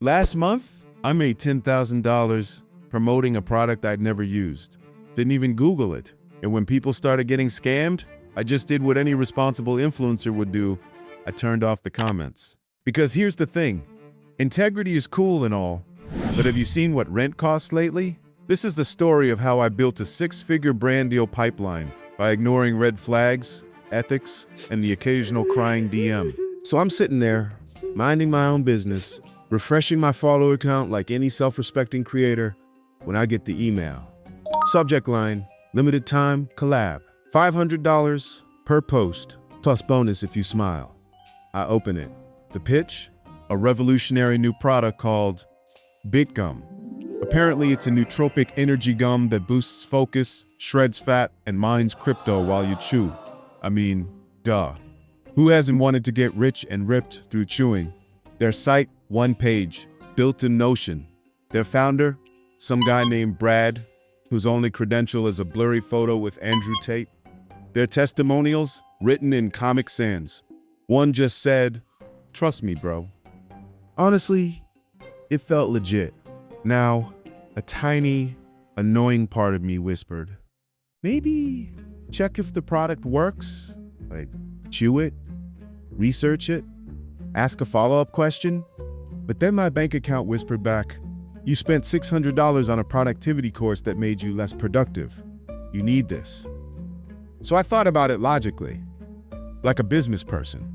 Last month, I made $10,000 promoting a product I'd never used. Didn't even Google it. And when people started getting scammed, I just did what any responsible influencer would do. I turned off the comments. Because here's the thing. Integrity is cool and all, but have you seen what rent costs lately? This is the story of how I built a six-figure brand deal pipeline by ignoring red flags, ethics, and the occasional crying DM. So I'm sitting there, minding my own business, refreshing my follower account like any self-respecting creator, when I get the email. Subject line, limited time collab, $500 per post, plus bonus if you smile. I open it. The pitch? A revolutionary new product called Big Gum. Apparently, it's a nootropic energy gum that boosts focus, shreds fat, and mines crypto while you chew. I mean, duh. Who hasn't wanted to get rich and ripped through chewing? Their site, one page, built in Notion. Their founder, some guy named Brad, whose only credential is a blurry photo with Andrew Tate. Their testimonials, written in Comic Sans. One just said, "Trust me, bro." Honestly, it felt legit. Now, a tiny, annoying part of me whispered, maybe check if the product works, like chew it, research it, ask a follow-up question. But then my bank account whispered back, you spent $600 on a productivity course that made you less productive. You need this. So I thought about it logically, like a business person.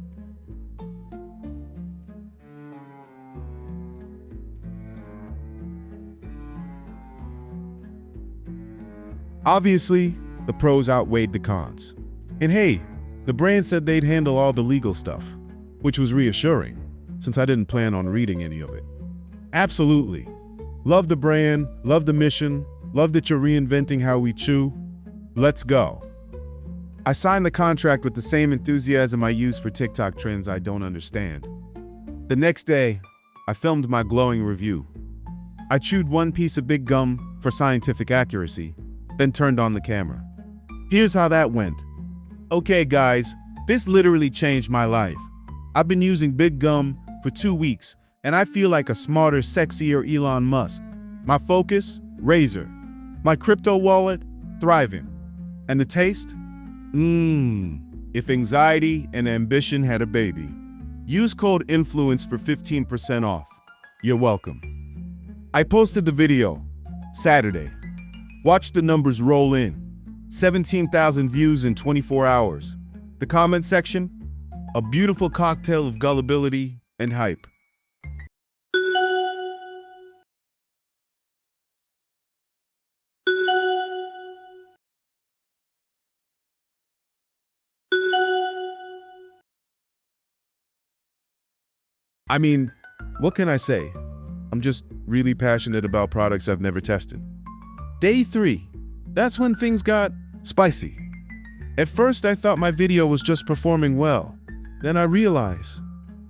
Obviously, the pros outweighed the cons. And hey, the brand said they'd handle all the legal stuff, which was reassuring, since I didn't plan on reading any of it. Absolutely. Love the brand, love the mission, love that you're reinventing how we chew. Let's go. I signed the contract with the same enthusiasm I use for TikTok trends I don't understand. The next day, I filmed my glowing review. I chewed one piece of Big Gum for scientific accuracy, then turned on the camera. Here's how that went. Okay guys, this literally changed my life. I've been using Big Gum for 2 weeks, and I feel like a smarter, sexier Elon Musk. My focus? Razor. My crypto wallet? Thriving. And the taste? If anxiety and ambition had a baby. Use code INFLUENCE for 15% off. You're welcome. I posted the video Saturday. Watch the numbers roll in. 17,000 views in 24 hours. The comment section? A beautiful cocktail of gullibility and hype. I mean, what can I say? I'm just really passionate about products I've never tested. Day 3. That's when things got spicy. At first, I thought my video was just performing well. Then I realized,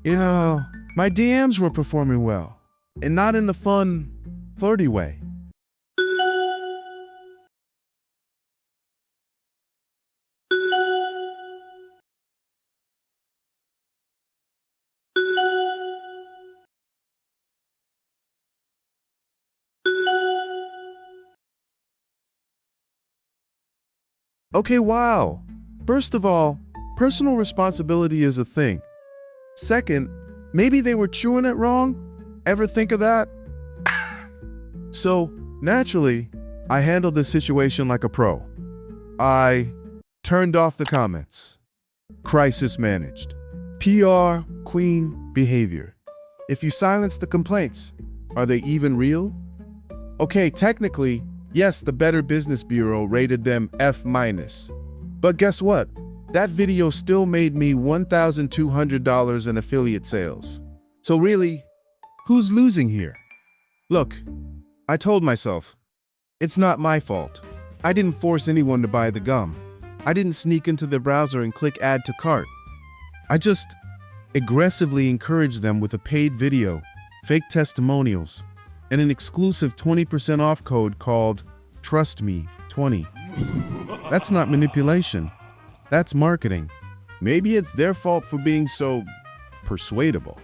my DMs were performing well, and not in the fun, flirty way. Okay, wow. First of all, personal responsibility is a thing. Second, maybe they were chewing it wrong. Ever think of that? So, naturally, I handled the situation like a pro. I turned off the comments. Crisis managed. PR queen behavior. If you silence the complaints, are they even real? Okay, technically, yes, the Better Business Bureau rated them F-. But guess what? That video still made me $1,200 in affiliate sales. So really, who's losing here? Look, I told myself, it's not my fault. I didn't force anyone to buy the gum. I didn't sneak into their browser and click add to cart. I just aggressively encouraged them with a paid video, fake testimonials, and an exclusive 20% off code called TRUSTME20. That's not manipulation. That's marketing. Maybe it's their fault for being so persuadable.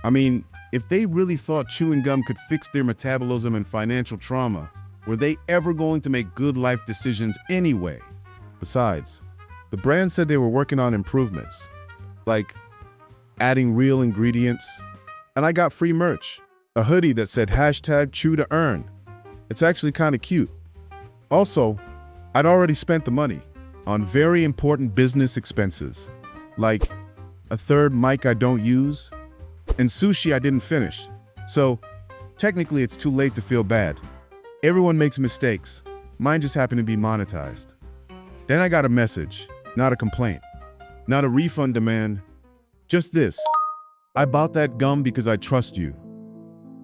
I mean, If they really thought chewing gum could fix their metabolism and financial trauma, were they ever going to make good life decisions anyway? Besides, the brand said they were working on improvements, like adding real ingredients, and I got free merch, a hoodie that said #ChewToEarn. It's actually kind of cute. Also, I'd already spent the money on very important business expenses, like a third mic I don't use, and sushi I didn't finish. So, technically it's too late to feel bad. Everyone makes mistakes. Mine just happened to be monetized. Then I got a message, not a complaint, not a refund demand, just this. I bought that gum because I trust you.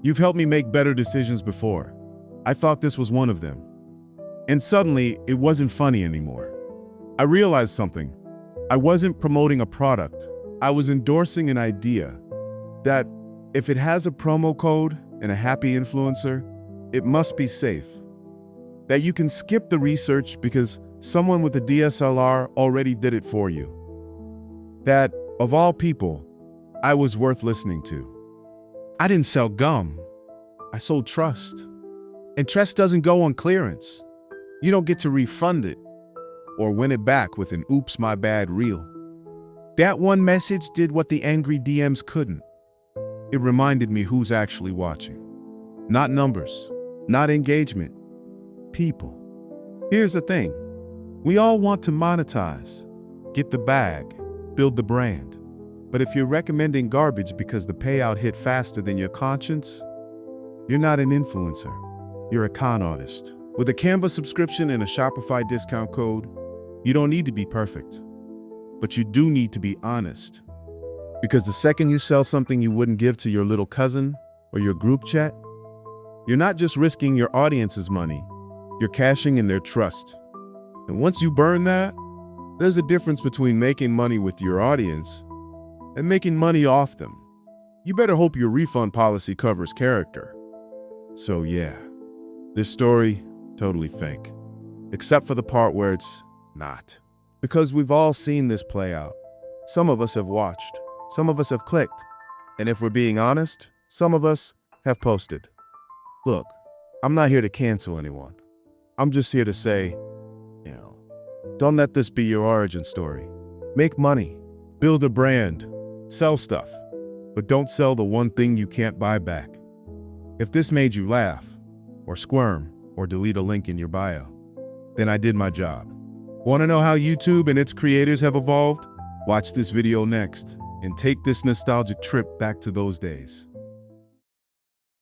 You've helped me make better decisions before. I thought this was one of them. And suddenly, it wasn't funny anymore. I realized something. I wasn't promoting a product. I was endorsing an idea that if it has a promo code and a happy influencer, it must be safe. That you can skip the research because someone with a DSLR already did it for you. That, of all people, I was worth listening to. I didn't sell gum. I sold trust. And trust doesn't go on clearance. You don't get to refund it or win it back with an oops, my bad reel. That one message did what the angry DMs couldn't. It reminded me who's actually watching. Not numbers, not engagement, people. Here's the thing. We all want to monetize, get the bag, build the brand. But if you're recommending garbage because the payout hit faster than your conscience, you're not an influencer. You're a con artist. With a Canva subscription and a Shopify discount code, you don't need to be perfect. But you do need to be honest. Because the second you sell something you wouldn't give to your little cousin or your group chat, you're not just risking your audience's money, you're cashing in their trust. And once you burn that, there's a difference between making money with your audience and making money off them. You better hope your refund policy covers character. So yeah, this story, totally fake. Except for the part where it's not. Because we've all seen this play out. Some of us have watched, some of us have clicked, and if we're being honest, some of us have posted. Look, I'm not here to cancel anyone. I'm just here to say, don't let this be your origin story. Make money, build a brand, sell stuff, but don't sell the one thing you can't buy back. If this made you laugh, or squirm, or delete a link in your bio, then I did my job. Want to know how YouTube and its creators have evolved? Watch this video next and take this nostalgic trip back to those days.